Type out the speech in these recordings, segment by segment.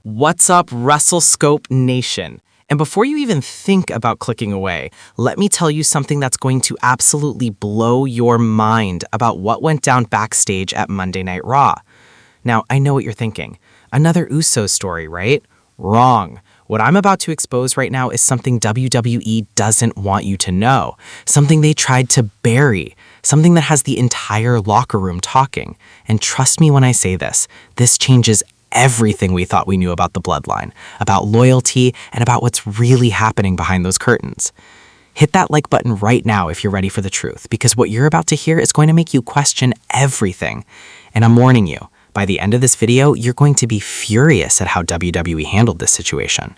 What's up, Wrestle Scope Nation? And before you even think about clicking away, let me tell you something that's going to absolutely blow your mind about what went down backstage at Monday Night Raw. Now, I know what you're thinking. Another Usos story, right? Wrong. What I'm about to expose right now is something WWE doesn't want you to know, something they tried to bury, something that has the entire locker room talking. And trust me when I say this changes everything we thought we knew about the Bloodline, about loyalty, and about what's really happening behind those curtains. Hit that like button right now if you're ready for the truth, because what you're about to hear is going to make you question everything. And I'm warning you, by the end of this video, you're going to be furious at how WWE handled this situation.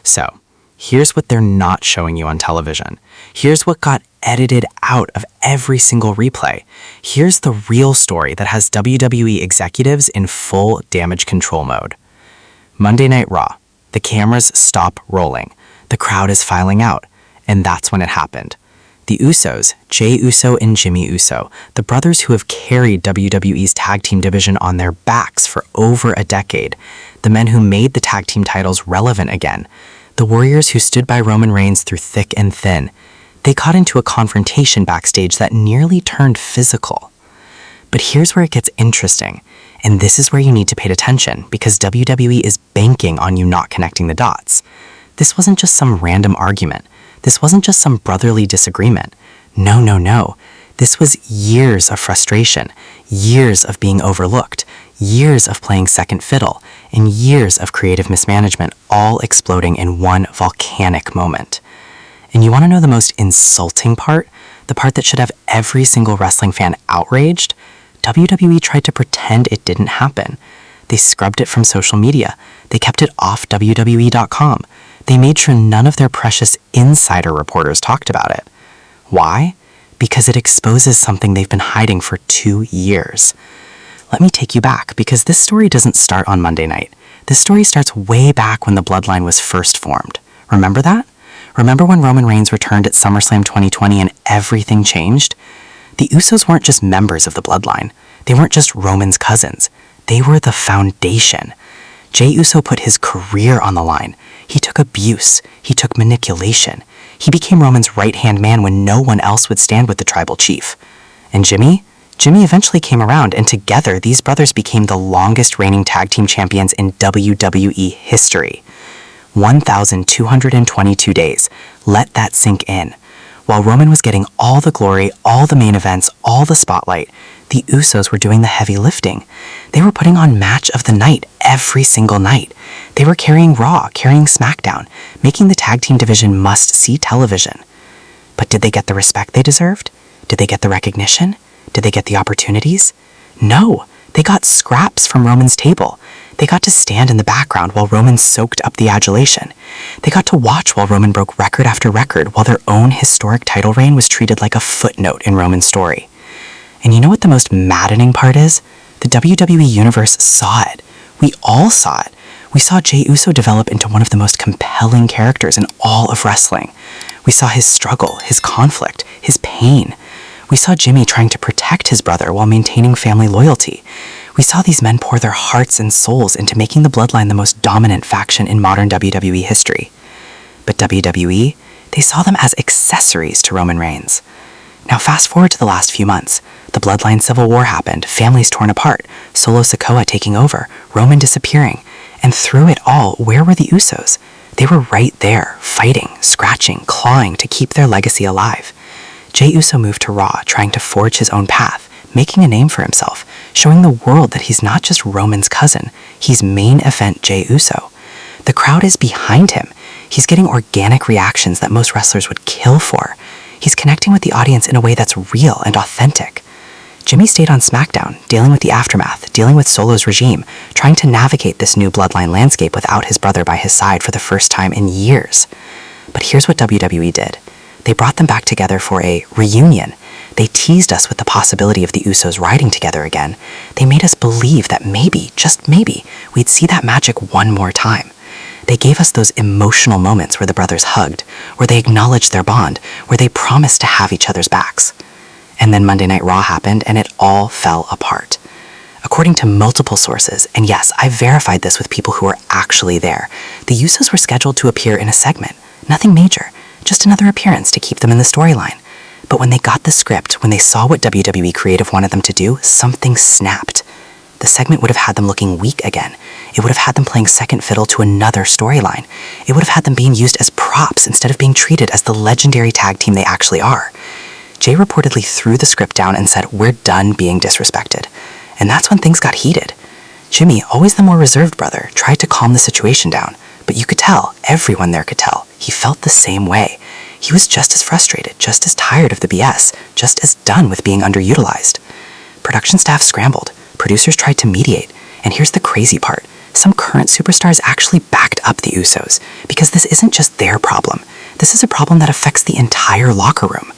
So, here's what they're not showing you on television. Here's what got edited out of every single replay. Here's the real story that has WWE executives in full damage control mode. Monday Night Raw. The cameras stop rolling. The crowd is filing out. And that's when it happened. The Usos, Jey Uso and Jimmy Uso, the brothers who have carried WWE's tag team division on their backs for over a decade, the men who made the tag team titles relevant again, the warriors who stood by Roman Reigns through thick and thin, they got into a confrontation backstage that nearly turned physical. But here's where it gets interesting, and this is where you need to pay attention because WWE is banking on you not connecting the dots. This wasn't just some random argument. This wasn't just some brotherly disagreement. No. This was years of frustration, years of being overlooked, years of playing second fiddle, and years of creative mismanagement all exploding in one volcanic moment. And you want to know the most insulting part? The part that should have every single wrestling fan outraged? WWE tried to pretend it didn't happen. They scrubbed it from social media. They kept it off WWE.com. They made sure none of their precious insider reporters talked about it. Why? Because it exposes something they've been hiding for 2 years. Let me take you back, because this story doesn't start on Monday night. This story starts way back when the Bloodline was first formed. Remember that? Remember when Roman Reigns returned at SummerSlam 2020 and everything changed? The Usos weren't just members of the Bloodline. They weren't just Roman's cousins. They were the foundation. Jey Uso put his career on the line. He took abuse. He took manipulation. He became Roman's right-hand man when no one else would stand with the tribal chief. And Jimmy eventually came around, and together these brothers became the longest reigning tag team champions in WWE history. 1,222 days. Let that sink in. While Roman was getting all the glory, all the main events, all the spotlight, the Usos were doing the heavy lifting. They were putting on match of the night every single night. They were carrying Raw, carrying SmackDown, making the tag team division must-see television. But did they get the respect they deserved? Did they get the recognition? Did they get the opportunities? No, they got scraps from Roman's table. They got to stand in the background while Roman soaked up the adulation. They got to watch while Roman broke record after record while their own historic title reign was treated like a footnote in Roman's story. And you know what the most maddening part is? The WWE Universe saw it. We all saw it. We saw Jey Uso develop into one of the most compelling characters in all of wrestling. We saw his struggle, his conflict, his pain. We saw Jimmy trying to protect his brother while maintaining family loyalty. We saw these men pour their hearts and souls into making the Bloodline the most dominant faction in modern WWE history. But WWE, they saw them as accessories to Roman Reigns. Now fast forward to the last few months. The Bloodline Civil War happened, families torn apart, Solo Sikoa taking over, Roman disappearing. And through it all, where were the Usos? They were right there, fighting, scratching, clawing to keep their legacy alive. Jey Uso moved to Raw, trying to forge his own path, making a name for himself, showing the world that he's not just Roman's cousin, he's main event Jey Uso. The crowd is behind him. He's getting organic reactions that most wrestlers would kill for. He's connecting with the audience in a way that's real and authentic. Jimmy stayed on SmackDown, dealing with the aftermath, dealing with Solo's regime, trying to navigate this new Bloodline landscape without his brother by his side for the first time in years. But here's what WWE did. They brought them back together for a reunion. They teased us with the possibility of the Usos riding together again. They made us believe that maybe, just maybe, we'd see that magic one more time. They gave us those emotional moments where the brothers hugged, where they acknowledged their bond, where they promised to have each other's backs. And then Monday Night Raw happened and it all fell apart. According to multiple sources, and yes, I verified this with people who were actually there, the Usos were scheduled to appear in a segment. Nothing major, just another appearance to keep them in the storyline. But when they got the script, when they saw what WWE Creative wanted them to do, something snapped. The segment would have had them looking weak again. It would have had them playing second fiddle to another storyline. It would have had them being used as props instead of being treated as the legendary tag team they actually are. Jay reportedly threw the script down and said, "We're done being disrespected." And that's when things got heated. Jimmy, always the more reserved brother, tried to calm the situation down, but you could tell, everyone there could tell, he felt the same way. He was just as frustrated, just as tired of the BS, just as done with being underutilized. Production staff scrambled, producers tried to mediate, and here's the crazy part. Some current superstars actually backed up the Usos, because this isn't just their problem. This is a problem that affects the entire locker room.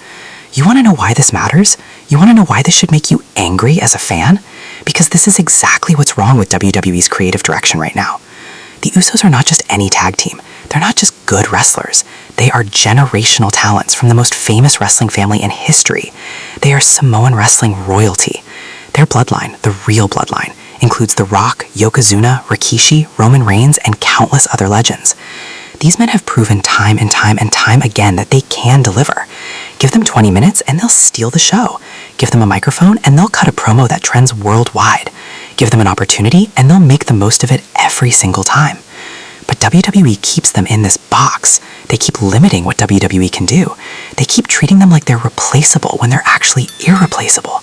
You want to know why this matters? You want to know why this should make you angry as a fan? Because this is exactly what's wrong with WWE's creative direction right now. The Usos are not just any tag team. They're not just good wrestlers. They are generational talents from the most famous wrestling family in history. They are Samoan wrestling royalty. Their bloodline, the real bloodline, includes The Rock, Yokozuna, Rikishi, Roman Reigns, and countless other legends. These men have proven time and time again that they can deliver. Give them 20 minutes and they'll steal the show. Give them a microphone and they'll cut a promo that trends worldwide. Give them an opportunity and they'll make the most of it every single time. But WWE keeps them in this box. They keep limiting what WWE can do. They keep treating them like they're replaceable when they're actually irreplaceable.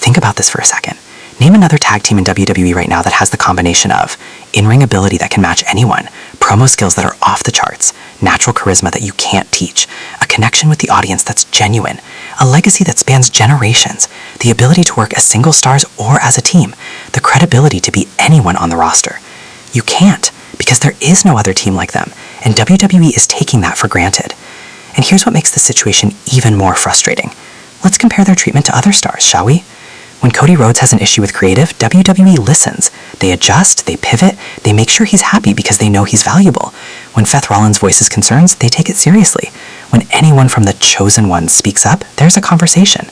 Think about this for a second. Name another tag team in WWE right now that has the combination of in-ring ability that can match anyone, promo skills that are off the charts, natural charisma that you can't teach, a connection with the audience that's genuine, a legacy that spans generations, the ability to work as single stars or as a team, the credibility to be anyone on the roster. You can't, because there is no other team like them, and WWE is taking that for granted. And here's what makes the situation even more frustrating. Let's compare their treatment to other stars, shall we? When Cody Rhodes has an issue with creative, WWE listens. They adjust, they pivot, they make sure he's happy because they know he's valuable. When Seth Rollins voices concerns, they take it seriously. When anyone from the chosen ones speaks up, there's a conversation.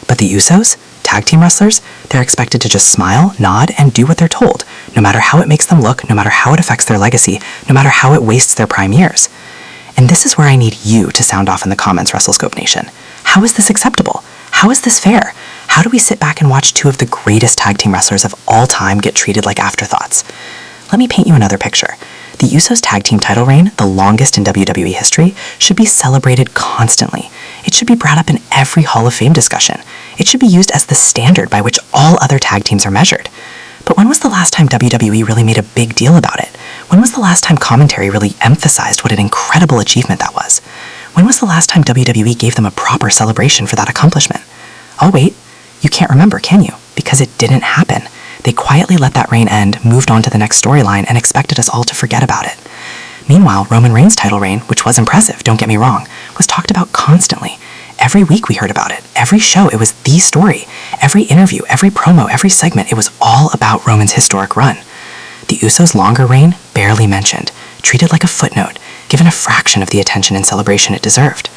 But the Usos, tag team wrestlers, they're expected to just smile, nod, and do what they're told, no matter how it makes them look, no matter how it affects their legacy, no matter how it wastes their prime years. And this is where I need you to sound off in the comments, Wrestle Scope Nation. How is this acceptable? How is this fair? How do we sit back and watch two of the greatest tag team wrestlers of all time get treated like afterthoughts? Let me paint you another picture. The Usos tag team title reign, the longest in WWE history, should be celebrated constantly. It should be brought up in every Hall of Fame discussion. It should be used as the standard by which all other tag teams are measured. But when was the last time WWE really made a big deal about it? When was the last time commentary really emphasized what an incredible achievement that was? When was the last time WWE gave them a proper celebration for that accomplishment? Oh wait, you can't remember, can you? Because it didn't happen. They quietly let that reign end, moved on to the next storyline, and expected us all to forget about it. Meanwhile, Roman Reigns' title reign, which was impressive, don't get me wrong, was talked about constantly. Every week we heard about it. Every show, it was the story. Every interview, every promo, every segment, it was all about Roman's historic run. The Usos' longer reign, barely mentioned, treated like a footnote, given a fraction of the attention and celebration it deserved.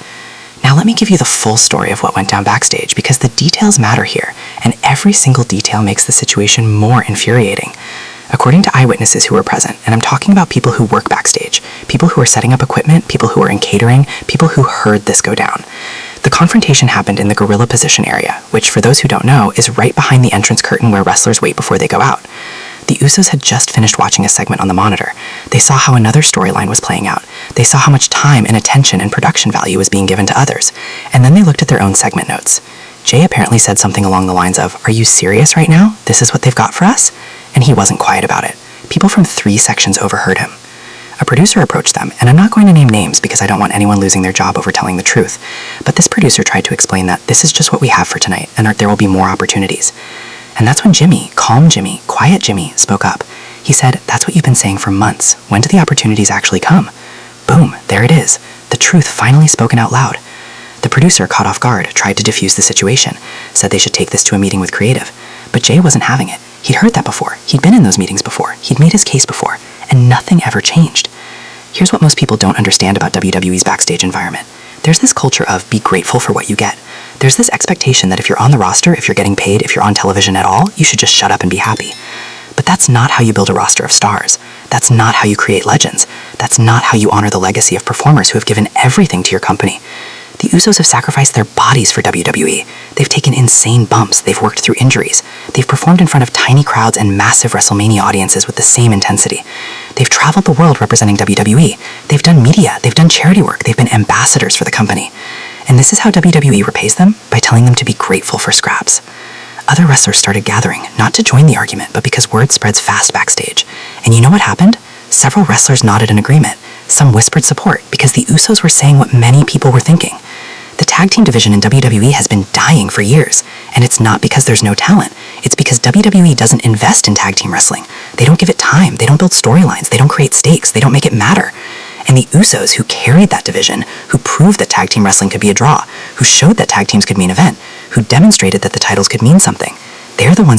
Now let me give you the full story of what went down backstage, because the details matter here, and every single detail makes the situation more infuriating. According to eyewitnesses who were present, and I'm talking about people who work backstage, people who are setting up equipment, people who are in catering, people who heard this go down. The confrontation happened in the gorilla position area, which for those who don't know, is right behind the entrance curtain where wrestlers wait before they go out. The Usos had just finished watching a segment on the monitor. They saw how another storyline was playing out. They saw how much time and attention and production value was being given to others. And then they looked at their own segment notes. Jay apparently said something along the lines of, "Are you serious right now? This is what they've got for us?" And he wasn't quiet about it. People from 3 sections overheard him. A producer approached them, and I'm not going to name names because I don't want anyone losing their job over telling the truth. But this producer tried to explain that this is just what we have for tonight, and there will be more opportunities. And that's when Jimmy, calm Jimmy, quiet Jimmy, spoke up. He said, "That's what you've been saying for months. When do the opportunities actually come?" Boom, there it is. The truth finally spoken out loud. The producer, caught off guard, tried to defuse the situation, said they should take this to a meeting with creative. But Jay wasn't having it. He'd heard that before. He'd been in those meetings before. He'd made his case before. And nothing ever changed. Here's what most people don't understand about WWE's backstage environment. There's this culture of be grateful for what you get. There's this expectation that if you're on the roster, if you're getting paid, if you're on television at all, you should just shut up and be happy. But that's not how you build a roster of stars. That's not how you create legends. That's not how you honor the legacy of performers who have given everything to your company. The Usos have sacrificed their bodies for WWE. They've taken insane bumps. They've worked through injuries. They've performed in front of tiny crowds and massive WrestleMania audiences with the same intensity. They've traveled the world representing WWE. They've done media. They've done charity work. They've been ambassadors for the company. And this is how WWE repays them, by telling them to be grateful for scraps. Other wrestlers started gathering, not to join the argument, but because word spreads fast backstage. And you know what happened? Several wrestlers nodded in agreement. Some whispered support, because the Usos were saying what many people were thinking. The tag team division in WWE has been dying for years, and it's not because there's no talent. It's because WWE doesn't invest in tag team wrestling. They don't give it time, they don't build storylines, they don't create stakes, they don't make it matter. And the Usos, who carried that division, who proved that tag team wrestling could be a draw, who showed that tag teams could mean event, who demonstrated that the titles could mean something, they're the ones